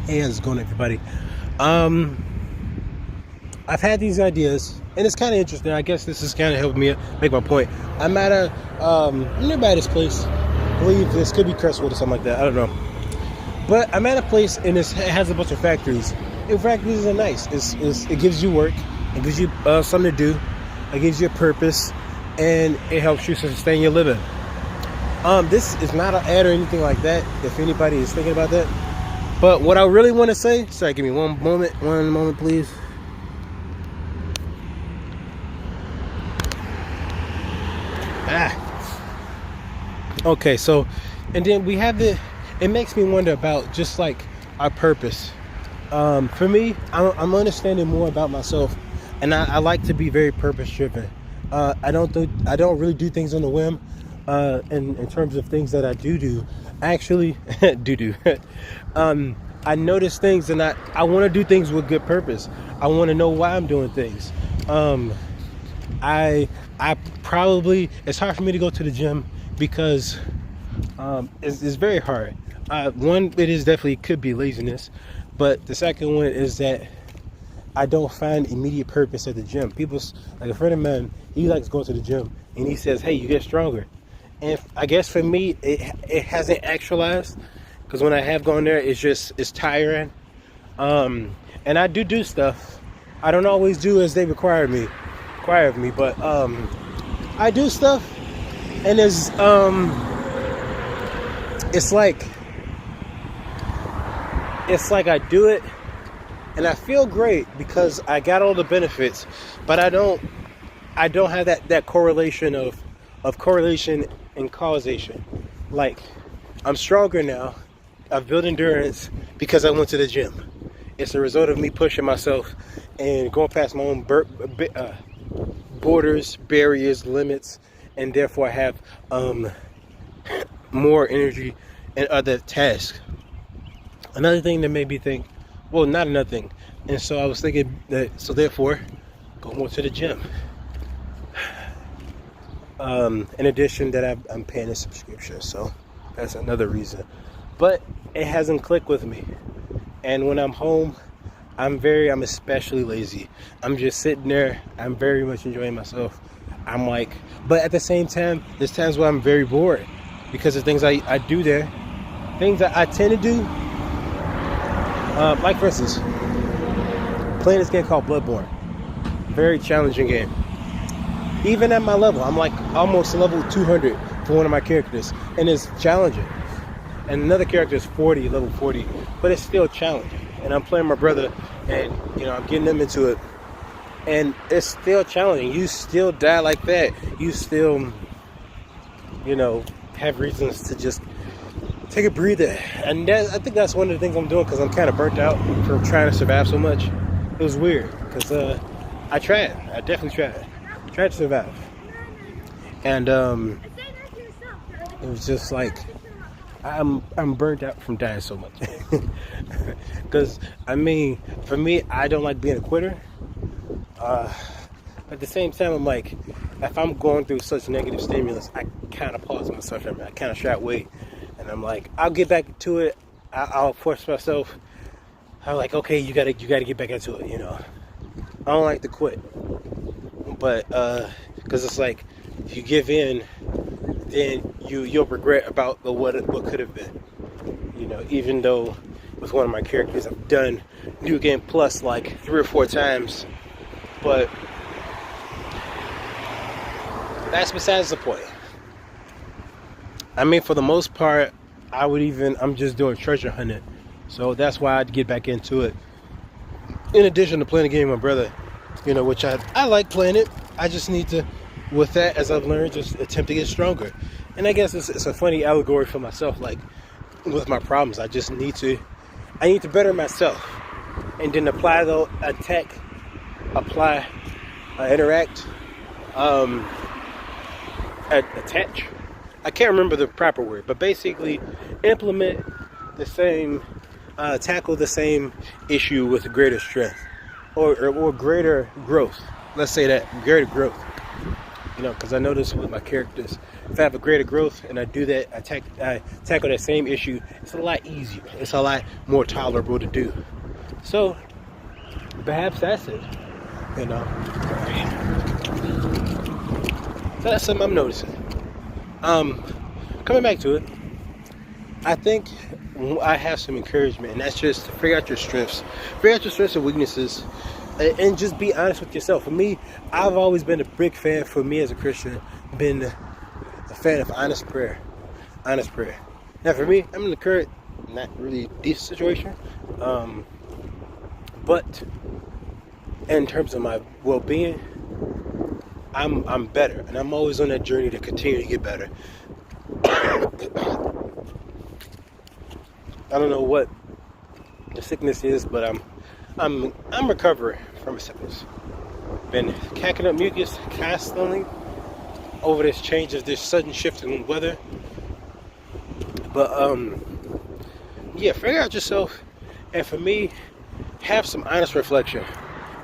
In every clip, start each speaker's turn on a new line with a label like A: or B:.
A: Hey, how's it going, everybody? Um, I've had these ideas, and it's kind of interesting. I guess this is kind of helping me make my point. I'm at nearby this place. I believe this could be Crestwood or something like that. I don't know. But I'm at a place, and it has a bunch of factories. And factories are nice. It gives you work. It gives you something to do. It gives you a purpose, and it helps you sustain your living. This is not an ad or anything like that, if anybody is thinking about that. But what I really want to say, sorry, give me one moment, please. Okay, so, and then we have it makes me wonder about just like our purpose. For me, I'm understanding more about myself, and I like to be very purpose driven. I don't really do things on the whim. In terms of things that I do, I actually do. I notice things, and I want to do things with good purpose. I want to know why I'm doing things. I probably, it's hard for me to go to the gym because it's very hard. One, it is definitely could be laziness, but the second one is that I don't find immediate purpose at the gym. Like a friend of mine, he likes going to the gym, and he says, "Hey, you get stronger." And I guess for me, it hasn't actualized because when I have gone there, it's tiring. And I do stuff. I don't always do as they require of me, but I do stuff, and it's like I do it, and I feel great because I got all the benefits, but I don't have that correlation of correlation and causation. Like, I'm stronger now. I've built endurance because I went to the gym. It's a result of me pushing myself and going past my own borders, barriers, limits, and therefore I have more energy and other tasks. Another thing that made me think, well, not another thing. And so I was thinking that, so therefore, go more to the gym. In addition that I'm paying a subscription, so that's another reason. But it hasn't clicked with me. And when I'm home, I'm especially lazy. I'm just sitting there. I'm very much enjoying myself. I'm like, but at the same time, there's times where I'm very bored because of things I do there. Things that I tend to do, like for instance, playing this game called Bloodborne. Very challenging game. Even at my level, I'm like almost level 200 for one of my characters, and it's challenging. And another character is level 40, but it's still challenging. And I'm playing my brother, and I'm getting them into it, and it's still challenging. You still die like that. You still, have reasons to just take a breather. And I think that's one of the things I'm doing because I'm kind of burnt out from trying to survive so much. It was weird because I tried. I definitely tried. Tried to survive, and it was just like I'm burnt out from dying so much. Because for me, I don't like being a quitter. At the same time, I'm like, if I'm going through such negative stimulus, I kind of pause myself and I kind of shy away, and I'm like, I'll get back to it. I'll force myself. I'm like, okay, you gotta get back into it. I don't like to quit. But because it's like if you give in, then you'll regret about what could have been. Even though with one of my characters I've done New Game Plus like 3 or 4 times, but that's besides the point. For the most part, I'm just doing treasure hunting, so that's why I'd get back into it. In addition to playing the game with my brother. Which I like playing it. I just need to, with that, as I've learned, just attempt to get stronger. And I guess it's a funny allegory for myself. Like with my problems, I need to better myself, and then apply interact, attach. I can't remember the proper word, but basically implement the same, tackle the same issue with greater strength. Or greater growth. Let's say that, greater growth. Because I notice with my characters, if I have a greater growth and I do that, I tackle that same issue, it's a lot easier. It's a lot more tolerable to do. So perhaps that's it. You know. So that's something I'm noticing. Coming back to it, I think I have some encouragement, and that's just to figure out your strengths and weaknesses, and just be honest with yourself. For me, I've always been a big fan, for me as a Christian, been a fan of honest prayer. Now for me, I'm in the current, not really decent situation, but in terms of my well-being, I'm better, and I'm always on that journey to continue to get better. I don't know what the sickness is, but I'm recovering from a sickness. Been cacking up mucus constantly over this change of this sudden shift in weather. But yeah, figure out yourself, and for me, have some honest reflection,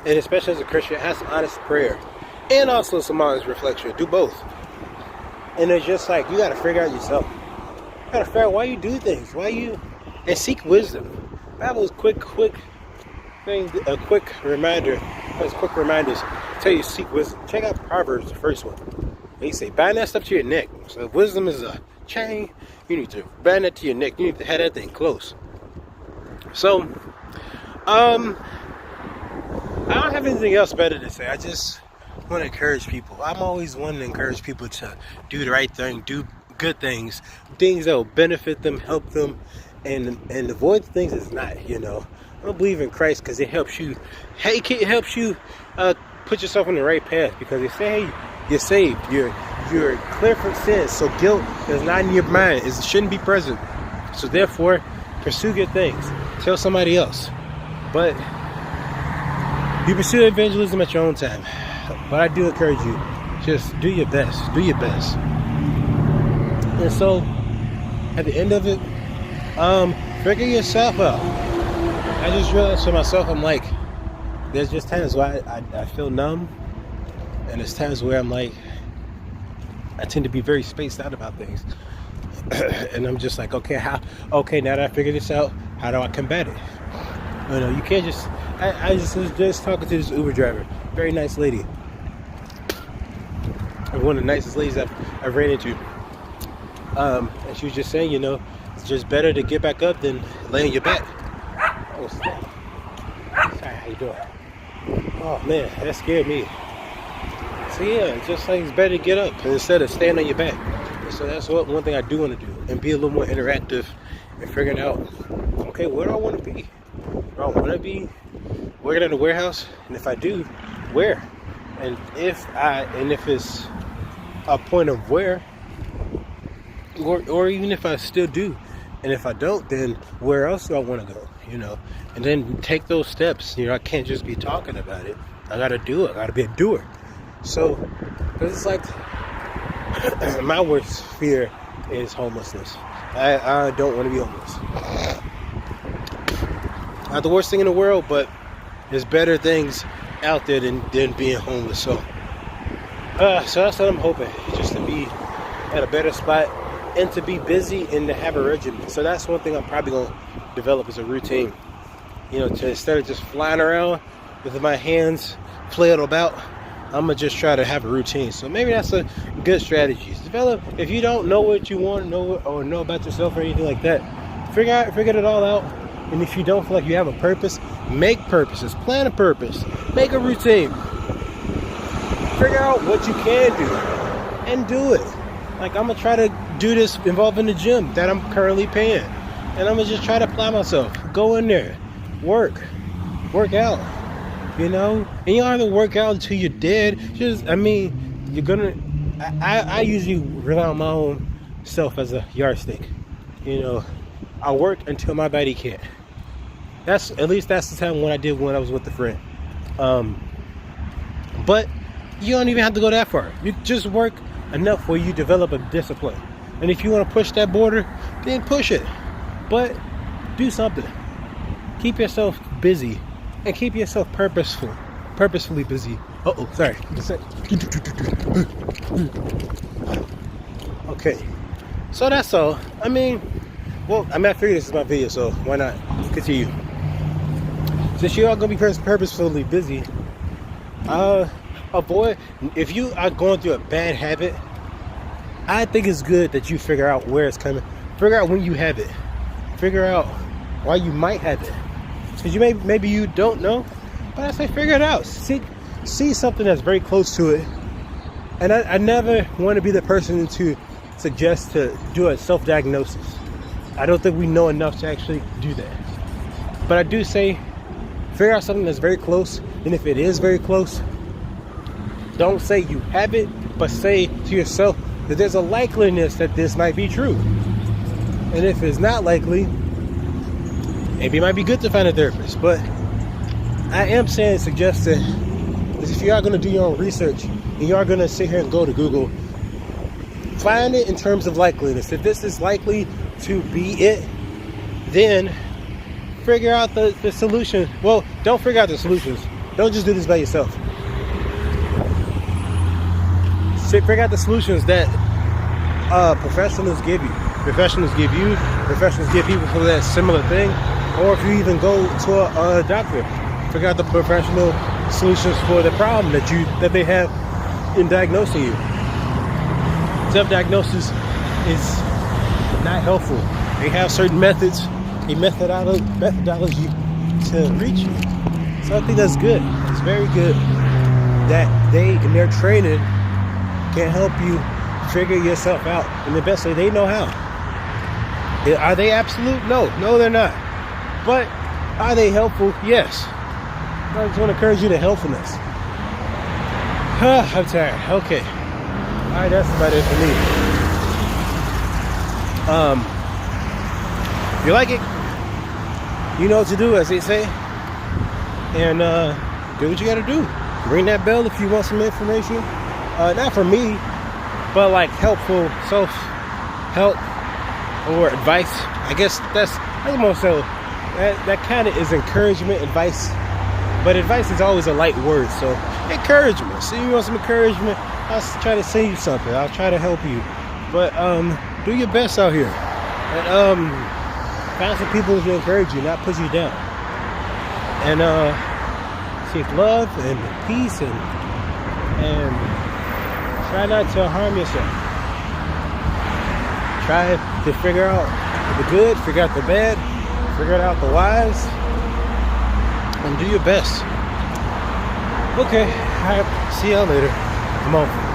A: and especially as a Christian, have some honest prayer, and also some honest reflection. Do both. And it's just like, you gotta figure out yourself. You gotta figure out why you do things, and seek wisdom. Bible is quick reminders tell you to seek wisdom. Check out Proverbs, the first one. They say, bind that stuff to your neck. So if wisdom is a chain, you need to bind that to your neck. You need to have that thing close. So, I don't have anything else better to say. I just want to encourage people. I'm always wanting to encourage people to do the right thing, do good things that will benefit them, help them, and avoid the things that's not, you know. I don't believe in Christ because it helps you. Hey, it helps you put yourself on the right path, because they say, hey, you're saved, you're clear from sin, so guilt is not in your mind, it shouldn't be present. So therefore, pursue good things. Tell somebody else. But you pursue evangelism at your own time. But I do encourage you, just do your best. Do your best. And so, at the end of it, figure yourself out. I just realized for myself, I'm like, there's just times where I feel numb, and there's times where I'm like, I tend to be very spaced out about things. And I'm just like, okay, now that I figured this out, how do I combat it? You know, you can't just, I just was just talking to this Uber driver, very nice lady. One of the nicest ladies I've ran into. And she was just saying, you know, it's just better to get back up than lay on your back. Oh, snap. Sorry, how you doing? Oh man, that scared me. So yeah, just like it's better to get up instead of staying on your back. So that's one thing I do want to do, and be a little more interactive and figuring out, okay, where do I want to be? Do I want to be working at a warehouse? And if I do, where? And if it's a point of where, or even if I still do, and if I don't, then where else do I want to go? You know, and then take those steps. You know, I can't just be talking about it. I gotta do it. I gotta be a doer. So, because it's like my worst fear is homelessness. I don't want to be homeless. Not the worst thing in the world, but there's better things out there than being homeless. So that's what I'm hoping, just to be at a better spot and to be busy and to have a regimen. So that's one thing I'm probably going to develop as a routine. You know, to instead of just flying around with my hands flailed about, I'm going to just try to have a routine. So maybe that's a good strategy. Develop, if you don't know what you want, know about yourself or anything like that, figure it all out. And if you don't feel like you have a purpose, make purposes, plan a purpose, make a routine. Figure out what you can do and do it. Like, I'm going to try to do this involving the gym that I'm currently paying. And I'm going to just try to apply myself. Go in there, work out, you know? And you don't have to work out until you're dead. You're going to, I usually rely on my own self as a yardstick. You know, I work until my body can't. That's the time when I was with a friend. But you don't even have to go that far. You just work enough where you develop a discipline. And if you want to push that border, then push it. But do something. Keep yourself busy and keep yourself purposefully busy. Sorry. Okay, so that's all. I mean, well, I figured this is my video, so why not continue? Since you are gonna be purposefully busy, avoid, if you are going through a bad habit, I think it's good that you figure out where it's coming. Figure out when you have it. Figure out why you might have it. Because maybe you don't know, but I say figure it out. See something that's very close to it. And I never want to be the person to suggest to do a self-diagnosis. I don't think we know enough to actually do that. But I do say figure out something that's very close. And if it is very close, don't say you have it, but say to yourself that there's a likeliness that this might be true. And if it's not likely, maybe it might be good to find a therapist. But I am suggesting is if you are going to do your own research and you are going to sit here and go to Google, find it in terms of likeliness. If this is likely to be it, then figure out the solution. Well, don't figure out the solutions. Don't just do this by yourself. Figure out the solutions that professionals give you. Professionals give you, professionals give people for that similar thing. Or if you even go to a doctor, figure out the professional solutions for the problem that they have in diagnosing you. Self-diagnosis is not helpful. They have certain methods, a methodology to reach you. So I think that's good. It's very good that they, in their training, can help you figure yourself out in the best way they know how. Are they absolute? No, they're not. But are they helpful? Yes. I just want to encourage you to helpfulness. I'm tired. Okay. All right, that's about it for me. If you like it, you know what to do, as they say. And do what you gotta do. Ring that bell if you want some information. Not for me, but like helpful self-help or advice. I guess that's more so. That kind of is encouragement, advice. But advice is always a light word, so encouragement. So you want some encouragement, I'll try to send you something. I'll try to help you. But do your best out here. And find some people to encourage you, not push you down. And seek love and peace and try not to harm yourself. Try to figure out the good, figure out the bad, figure out the wise, and do your best. Okay, all right, see y'all later. Come on.